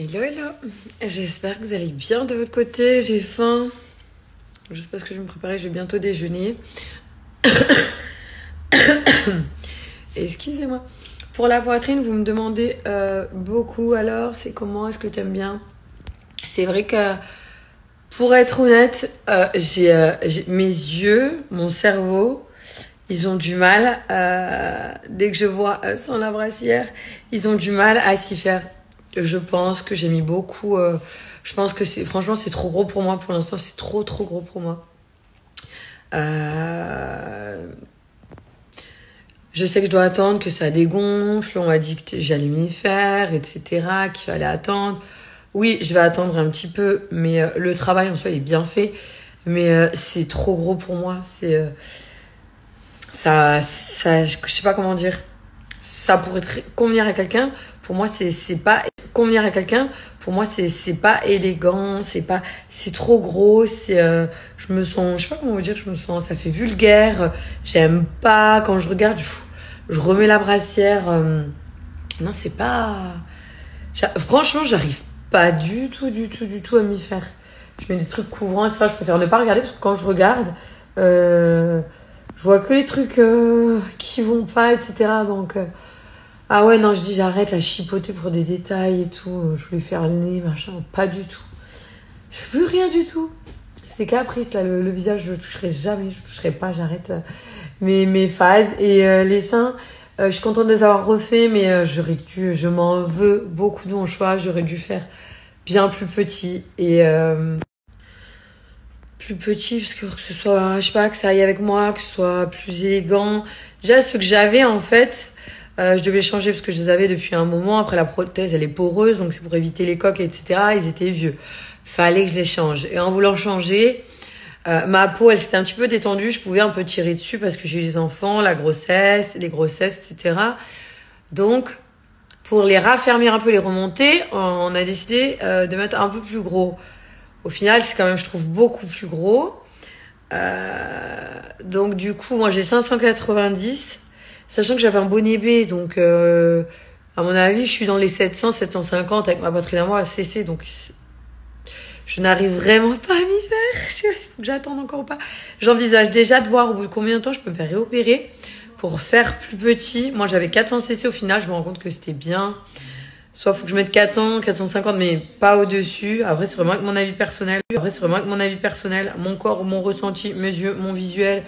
Hello, hello. J'espère que vous allez bien de votre côté. J'ai faim. Je sais pas ce que je vais me préparer. Je vais bientôt déjeuner. Excusez-moi. Pour la poitrine, vous me demandez beaucoup. Alors, c'est comment? Est-ce que tu aimes bien? C'est vrai que, pour être honnête, j'ai mes yeux, mon cerveau, ils ont du mal. Dès que je vois sans la brassière, ils ont du mal à s'y faire. Je pense que j'ai mis beaucoup. Je pense que franchement, c'est trop gros pour moi. Pour l'instant, c'est trop gros pour moi. Je sais que je dois attendre que ça dégonfle. On m'a dit que j'allais m'y faire, etc. Qu'il fallait attendre. Oui, je vais attendre un petit peu, mais le travail en soi il est bien fait. Mais c'est trop gros pour moi. C'est ça, je sais pas comment dire. Ça pourrait convenir à quelqu'un. Pour moi, c'est pas convenir à quelqu'un. Pour moi, c'est pas élégant. C'est trop gros. Je me sens, je sais pas comment vous dire. Je me sens, ça fait vulgaire. J'aime pas quand je regarde. Je remets la brassière. Non, c'est pas. Franchement, j'arrive pas du tout à m'y faire. Je mets des trucs couvrants et ça. Je préfère ne pas regarder parce que quand je regarde, je vois que les trucs qui vont pas, etc. Donc, ah ouais, non, je dis j'arrête la chipoter pour des détails et tout. Je voulais faire le nez, machin. Pas du tout. Je veux plus rien du tout. C'est caprice, là. Le visage, je le toucherai jamais. Je le toucherai pas. J'arrête mes phases. Et les seins, je suis contente de les avoir refaits, mais je m'en veux beaucoup de mon choix. J'aurais dû faire bien plus petit. Et plus petit, parce que ce soit, je sais pas, que ça aille avec moi, que ce soit plus élégant. Déjà, ce que j'avais, en fait, je devais les changer parce que je les avais depuis un moment. Après, la prothèse, elle est poreuse, donc c'est pour éviter les coques, etc. Ils étaient vieux. Fallait que je les change. Et en voulant changer, ma peau, elle s'était un petit peu détendue. Je pouvais un peu tirer dessus parce que j'ai eu les enfants, la grossesse, les grossesses, etc. Donc, pour les raffermir un peu, les remonter, on a décidé de mettre un peu plus gros. Au final, c'est quand même, je trouve, beaucoup plus gros. Donc, du coup, moi, j'ai 590. Sachant que j'avais un bonnet B, donc à mon avis, je suis dans les 700, 750 avec ma poitrine à moi à CC, donc je n'arrive vraiment pas à m'y faire. Je sais pas s'il faut que j'attende encore ou pas. J'envisage déjà de voir au bout de combien de temps je peux me faire réopérer pour faire plus petit. Moi, j'avais 400 CC au final, je me rends compte que c'était bien. Soit faut que je mette 400, 450, mais pas au-dessus. Après, c'est vraiment avec mon avis personnel. Mon corps, mon ressenti, mes yeux, mon visuel.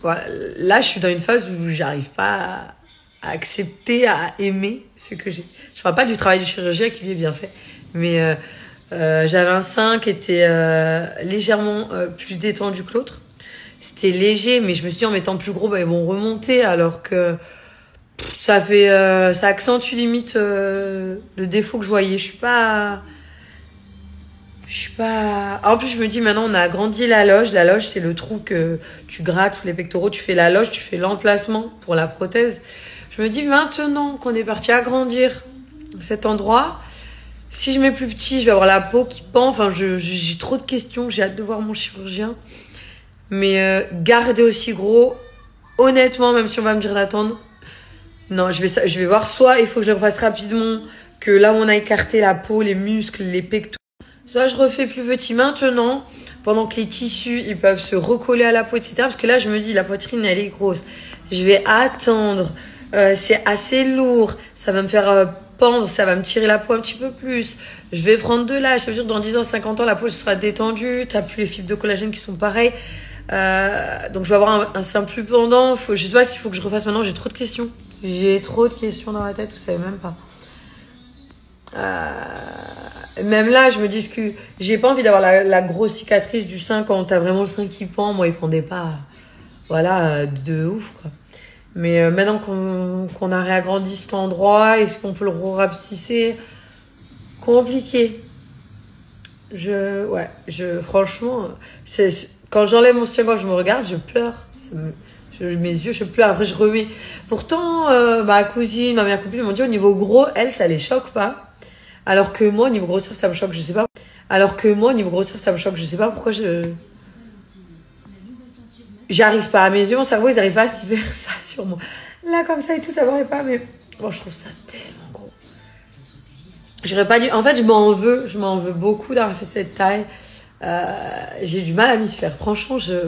Voilà. Là, je suis dans une phase où j'arrive pas à accepter, à aimer ce que j'ai. Je parle pas du travail du chirurgien qui lui est bien fait, mais j'avais un sein qui était légèrement plus détendu que l'autre. C'était léger, mais je me suis dit en mettant plus gros, ils vont remonter, alors que ça accentue limite le défaut que je voyais. Je suis pas. En plus, je me dis, maintenant, on a agrandi la loge. La loge, c'est le trou que tu grattes sous les pectoraux. Tu fais la loge, tu fais l'emplacement pour la prothèse. Je me dis, maintenant qu'on est parti agrandir cet endroit, si je mets plus petit, je vais avoir la peau qui pend. Enfin, j'ai trop de questions. J'ai hâte de voir mon chirurgien. Mais garder aussi gros, honnêtement, même si on va me dire d'attendre, non, je vais voir. Soit il faut que je le refasse rapidement, que là où on a écarté la peau, les muscles, les pectoraux. Soit je refais plus petit maintenant, pendant que les tissus, ils peuvent se recoller à la peau, etc. Parce que là, je me dis, la poitrine, elle est grosse. Je vais attendre. C'est assez lourd. Ça va me faire pendre. Ça va me tirer la peau un petit peu plus. Je vais prendre de l'âge. Ça veut dire que dans 10 ans, 50 ans, la peau sera détendue. T'as plus les fibres de collagène qui sont pareilles. Donc, je vais avoir un sein plus pendant. Je sais pas s'il faut que je refasse maintenant. J'ai trop de questions. J'ai trop de questions dans la tête. Vous savez même pas. Même là, je me dis que j'ai pas envie d'avoir la grosse cicatrice du sein quand t'as vraiment le sein qui pend. Moi, il pendait pas, voilà, de ouf, quoi. Mais maintenant qu'on a réagrandi cet endroit, est-ce qu'on peut le rapetisser? Compliqué. Franchement, quand j'enlève mon soutien-gorge, je me regarde, je pleure. Mes yeux, je pleure. Après, je remets. Pourtant, ma cousine, ma meilleure copine m'ont dit au niveau gros, elle, ça les choque pas. Alors que moi, au niveau grosseur, ça me choque, je sais pas. Pourquoi j'arrive pas à mes yeux, mon cerveau, ils arrivent pas à s'y faire ça sur moi. Là, comme ça et tout, ça m'aurait pas, mais bon, je trouve ça tellement gros. J'aurais pas dû. En fait, je m'en veux beaucoup d'avoir fait cette taille. J'ai du mal à m'y faire. Franchement, j'ai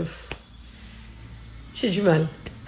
du mal.